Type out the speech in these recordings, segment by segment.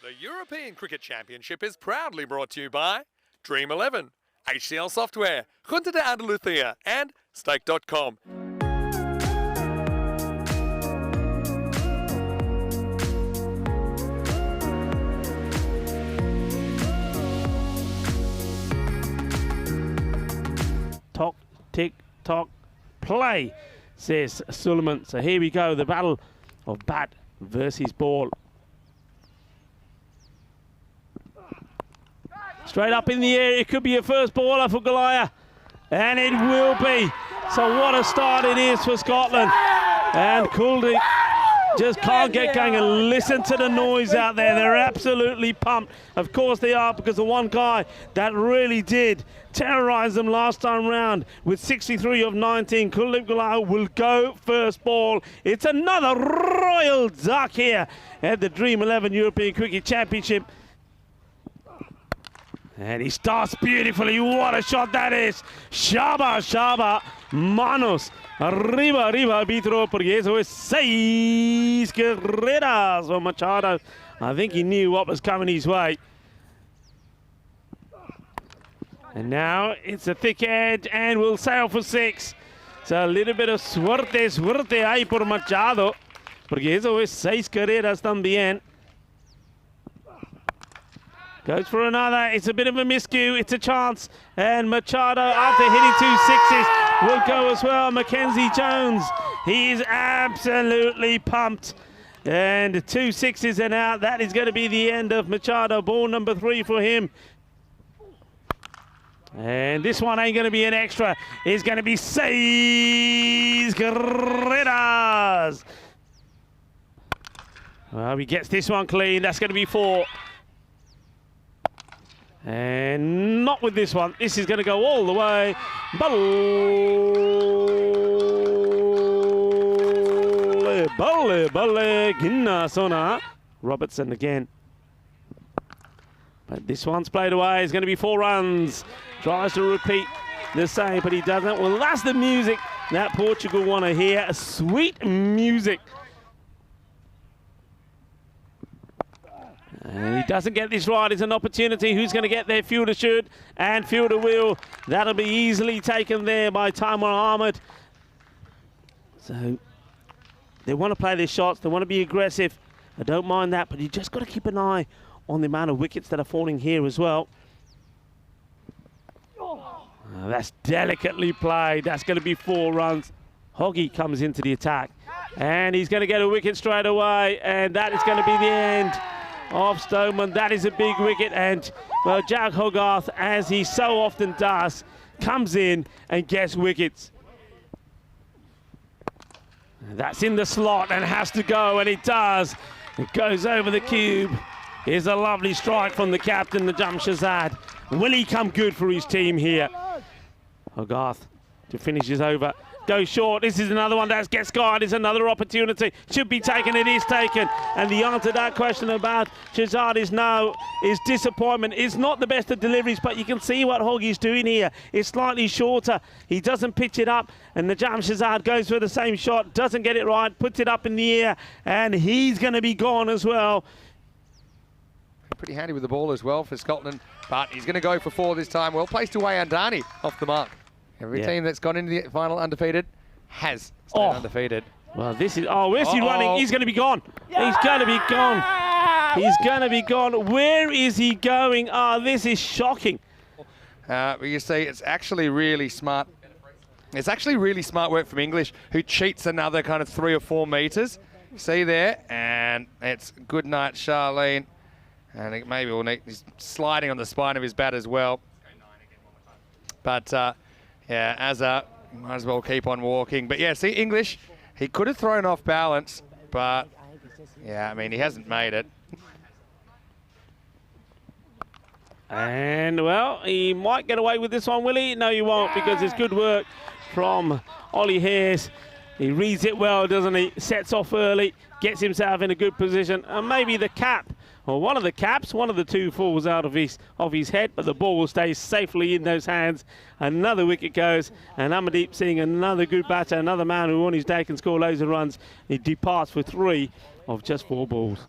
The European Cricket Championship is proudly brought to you by Dream11, HCL Software, Junta de Andalucía, and Stake.com. Tock, tick, tock, play, says Suleiman. So here we go, the battle of bat versus ball. Straight up in the air, it could be a first baller for Goliath, and it will be. So what a start it is for Scotland. And Couldy just can't get going, and listen to the noise out there. They're absolutely pumped. Of course they are, because the one guy that really did terrorise them last time round with 63 of 19, Couldy Goliath, will go first ball. It's another royal duck here at the Dream11 European Cricket Championship. And he starts beautifully. What a shot that is. Shaba, manos. Arriba, arbitro, porque eso es 6 carreras for Machado. I think he knew what was coming his way. And now it's a thick edge, and we'll sail for 6. So a little bit of suerte ahí por Machado, porque eso es 6 carreras también. Goes for another. It's a bit of a miscue. It's a chance. And Machado, after hitting 2 sixes, will go as well. Mackenzie Jones, he is absolutely pumped. And 2 sixes and out. That is going to be the end of Machado. Ball number 3 for him. And this one ain't going to be an extra. It's going to be 6 carreras. Well, he gets this one clean. That's going to be 4. And not with this one. This is going to go all the way. Balle, Ginnasona. Robertson again. But this one's played away. It's going to be 4 runs. Tries to repeat the same, but he doesn't. Well, that's the music that Portugal want to hear. Sweet music. And he doesn't get this right. It's an opportunity. Who's going to get there? Fielder should, and Fielder will. That'll be easily taken there by Taimur Ahmed. So they want to play their shots. They want to be aggressive. I don't mind that, but you just got to keep an eye on the amount of wickets that are falling here as well. That's delicately played. That's going to be 4 runs. Hoggy comes into the attack, and he's going to get a wicket straight away, and that is going to be the end of Stoneman. That is a big wicket, and well, Jack Hogarth, as he so often does, comes in and gets wickets. That's in the slot and has to go, and it does. It goes over the cube. Here's a lovely strike from the captain, the Jamshazad. Will he come good for his team here? Hogarth to finish his over. Go short. This is another one that gets guard. It's another opportunity. Should be taken. It is taken. And the answer to that question about Shazad is no. Is disappointment. It's not the best of deliveries, but you can see what Hoggy's doing here. It's slightly shorter. He doesn't pitch it up, and the Najam Shazad goes for the same shot. Doesn't get it right. Puts it up in the air, and he's going to be gone as well. Pretty handy with the ball as well for Scotland, but he's going to go for 4 this time. Well placed away Andani off the mark. Every team that's gone into the final undefeated has stayed undefeated. Well, this is... Oh, where's he running? He's going to be gone. He's going to be gone. He's going to be gone. Where is he going? Oh, this is shocking. You see, it's actually really smart. It's actually really smart work from English, who cheats another kind of 3 or 4 metres. See there? And it's good night, Charlene. And maybe we'll need... He's sliding on the spine of his bat as well. But... yeah, Azza might as well keep on walking. But yeah, see, English, he could have thrown off balance, but yeah, I mean, he hasn't made it. And well, he might get away with this one, will he? No, he won't, because it's good work from Ollie Hayes. He reads it well, doesn't he? Sets off early, gets himself in a good position, and maybe the cap, or one of the caps, one of the 2 falls out of his head, but the ball will stay safely in those hands. Another wicket goes, and Amandeep Singh, another good batter, another man who on his day can score loads of runs. He departs for 3 of just 4 balls.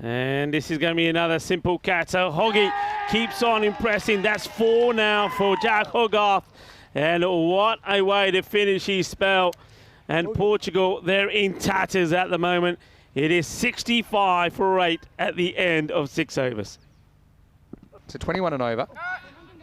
And this is going to be another simple catch. So Hoggy keeps on impressing. That's 4 now for Jack Hogarth. And what a way to finish his spell. And Portugal, they're in tatters at the moment. It is 65 for 8 at the end of 6 overs. So 21 and over.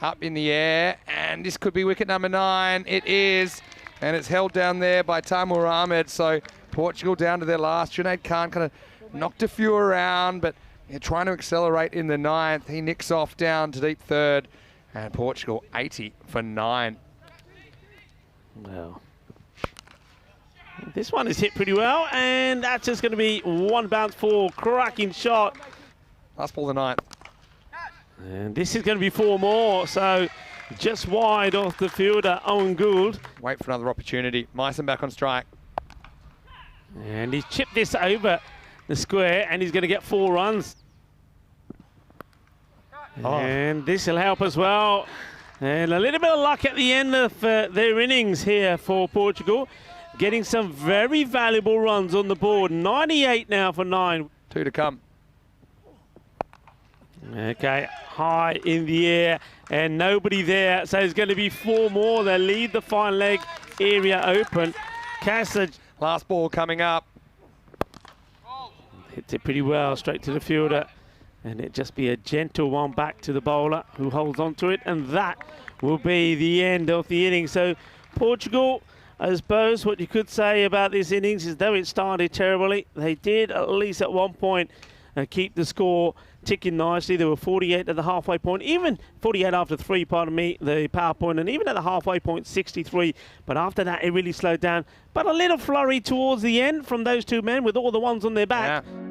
Up in the air, and this could be wicket number 9. It is, and it's held down there by Tamur Ahmed. So Portugal down to their last. Junaid Khan kind of knocked a few around, but they're trying to accelerate in the 9th. He nicks off down to deep 3rd, and Portugal 80 for 9. Well, this one is hit pretty well, and that's just going to be 1 bounce for cracking shot. Last ball of the 9th. And this is going to be 4 more, so just wide off the fielder, Owen Gould. Wait for another opportunity. Myson back on strike. And he's chipped this over the square, and he's going to get 4 runs. Oh. And this will help as well. And a little bit of luck at the end of their innings here for Portugal. Getting some very valuable runs on the board. 98 now for 9. 2 to come. Okay, high in the air and nobody there. So it's going to be 4 more. They leave the fine leg area open. Cassage. Last ball coming up. Hits it pretty well straight to the fielder. And it just be a gentle one back to the bowler who holds on to it. And that will be the end of the innings. So Portugal, I suppose what you could say about this innings is though it started terribly, they did at least at one point keep the score ticking nicely. There were 48 at the halfway point, even 48 after 3, pardon me, the power point, and even at the halfway point, 63. But after that, it really slowed down. But a little flurry towards the end from those 2 men with all the ones on their back. Yeah.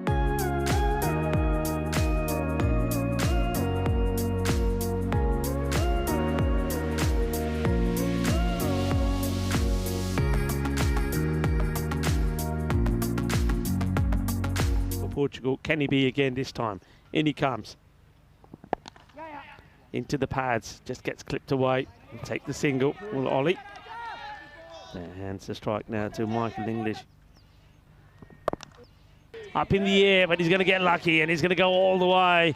Portugal, can he be again this time? In he comes. Into the pads, just gets clipped away. We'll take the single, will Ollie. Hands the strike now to Michael English. Up in the air, but he's going to get lucky and he's going to go all the way.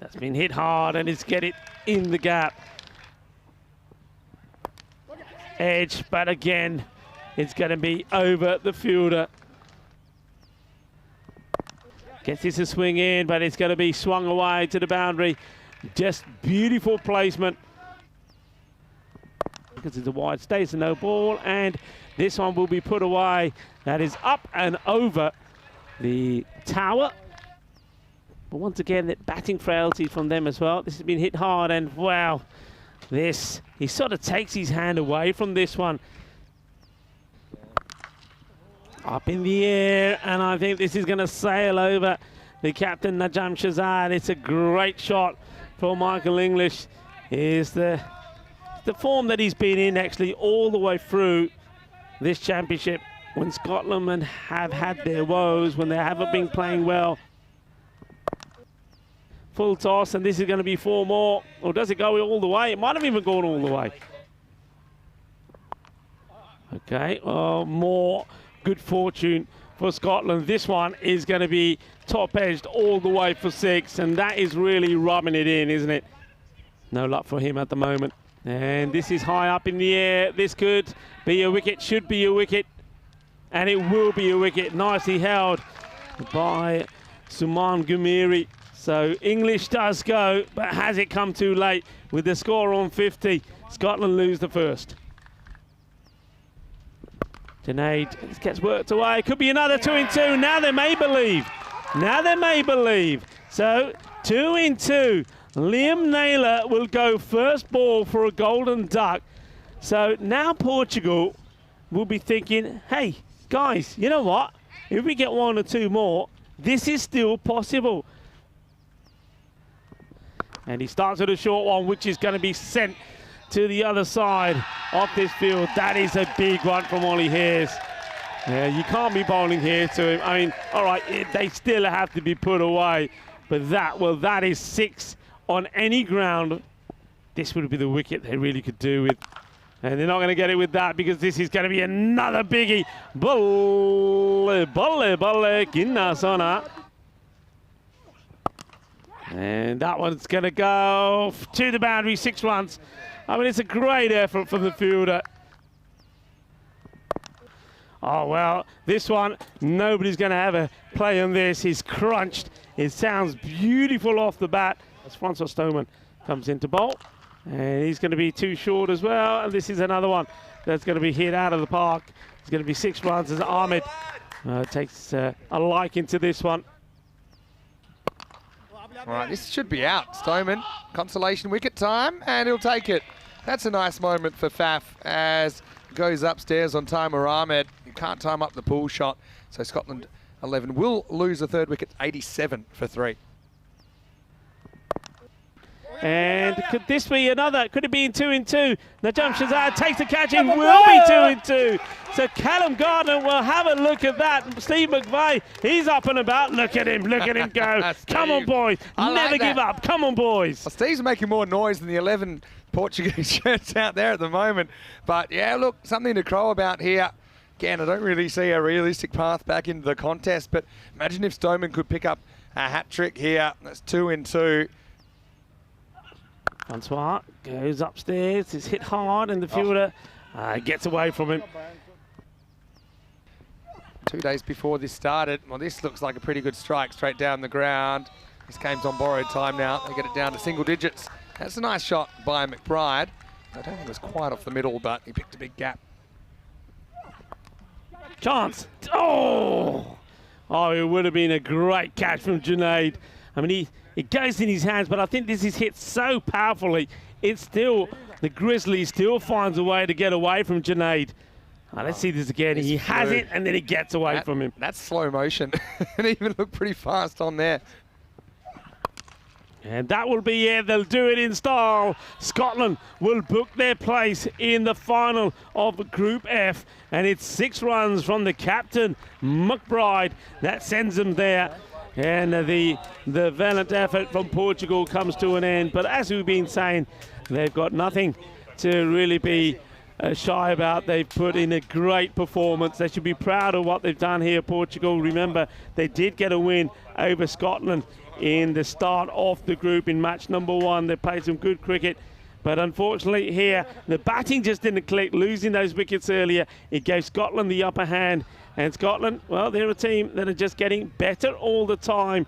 That's been hit hard and he's get it in the gap. Edge, but again, it's going to be over the fielder. Gets this to swing in, but it's going to be swung away to the boundary. Just beautiful placement. Because it's a wide stays, a no ball, and this one will be put away. That is up and over the tower. But once again, that batting frailty from them as well. This has been hit hard, and wow, this, he sort of takes his hand away from this one. Up in the air, and I think this is going to sail over the captain, Najam Shahzad. It's a great shot for Michael English. Is the form that he's been in actually all the way through this championship when Scotland have had their woes, when they haven't been playing well. Full toss, and this is going to be 4 more. Or does it go all the way? It might have even gone all the way. Okay, more good fortune for Scotland. This one is going to be top-edged all the way for 6, and that is really rubbing it in, isn't it? No luck for him at the moment. And this is high up in the air. This could be a wicket, should be a wicket, and it will be a wicket. Nicely held by Suman Gumiri. So English does go, but has it come too late? With the score on 50, Scotland lose the first. Junaid gets worked away. Could be another 2 in 2. Now they may believe. Now they may believe. So 2 in 2. Liam Naylor will go first ball for a golden duck. So now Portugal will be thinking, hey, guys, you know what? If we get 1 or 2 more, this is still possible. And he starts with a short one, which is going to be sent to the other side of this field. That is a big one from Ollie Hayes. Yeah, you can't be bowling here to him. I mean, all right, they still have to be put away. But that is 6 on any ground. This would be the wicket they really could do with. And they're not going to get it with that because this is going to be another biggie. Bolle, bolle, bolle, Ginnasona. And that one's going to go to the boundary, 6 runs. I mean, it's a great effort from the fielder. Oh, well, this one, nobody's going to have a play on this. He's crunched. It sounds beautiful off the bat as Francois Stoneman comes into bowl. And he's going to be too short as well. And this is another one that's going to be hit out of the park. It's going to be 6 runs as Ahmed takes a liking to this one. All right, this should be out. Stoneman, consolation wicket time, and he'll take it. That's a nice moment for Faf as he goes upstairs on Timer Ahmed. He can't time up the pull shot, so Scotland 11 will lose the 3rd wicket, 87 for 3. And could this be another? Could it be in 2 in 2? Najam Shazad takes the catch and will be 2 in 2. So Callum Gardner will have a look at that. Steve McVeigh, he's up and about. Look at him go. Come on, boys. Never give up. Come on, boys. Well, Steve's making more noise than the 11 Portuguese shirts out there at the moment. But yeah, look, something to crow about here. Again, I don't really see a realistic path back into the contest, but imagine if Stoneman could pick up a hat trick here. That's 2 in 2. Francois goes upstairs, is hit hard, and the fielder gets away from him. 2 days before this started, well, this looks like a pretty good strike straight down the ground. This game's on borrowed time now. They get it down to single digits. That's a nice shot by McBride. I don't think it was quite off the middle, but he picked a big gap. Chance. Oh, it would have been a great catch from Junaid. I mean, it goes in his hands, but I think this is hit so powerfully. It's still, the Grizzly still finds a way to get away from Junaid. Let's see this again. He has it, and then he gets away from him. That's slow motion. It even looked pretty fast on there. And that will be it. They'll do it in style. Scotland will book their place in the final of Group F. And it's 6 runs from the captain, McBride, that sends them there. And the valiant effort from Portugal comes to an end. But as we've been saying, they've got nothing to really be shy about. They've put in a great performance. They should be proud of what they've done here, Portugal. Remember, they did get a win over Scotland in the start of the group in match number 1. They played some good cricket. But unfortunately here, the batting just didn't click, losing those wickets earlier. It gave Scotland the upper hand. And Scotland, well, they're a team that are just getting better all the time.